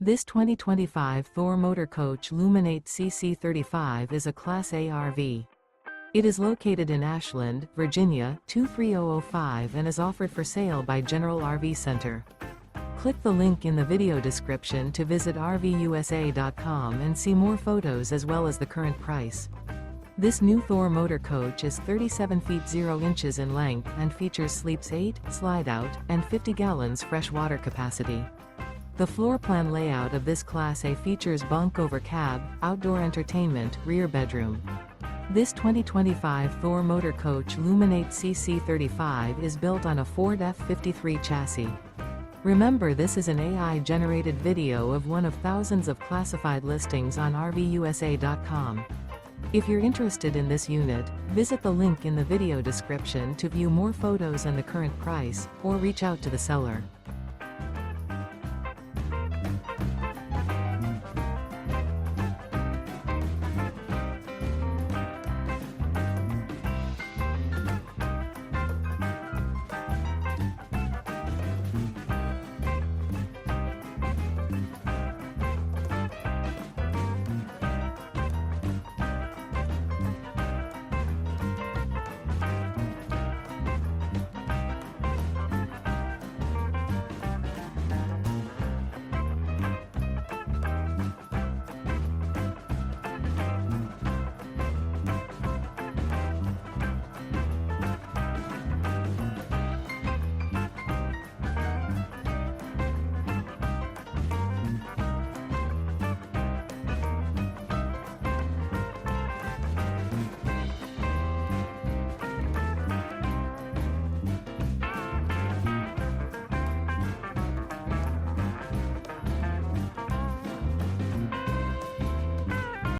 This 2025 Thor Motor Coach Luminate CC35 is a Class A RV. It is located in Ashland, Virginia, 23005 and is offered for sale by General RV Center. Click the link in the video description to visit RVUSA.com and see more photos as well as the current price. This new Thor Motor Coach is 37 feet 0 inches in length and features sleeps 8, slide-out, and 50 gallons fresh water capacity. The floor plan layout of this Class A features bunk over cab, outdoor entertainment, rear bedroom. This 2025 Thor Motor Coach Luminate CC35 is built on a Ford F53 chassis. Remember, this is an AI-generated video of one of thousands of classified listings on RVUSA.com. If you're interested in this unit, visit the link in the video description to view more photos and the current price, or reach out to the seller.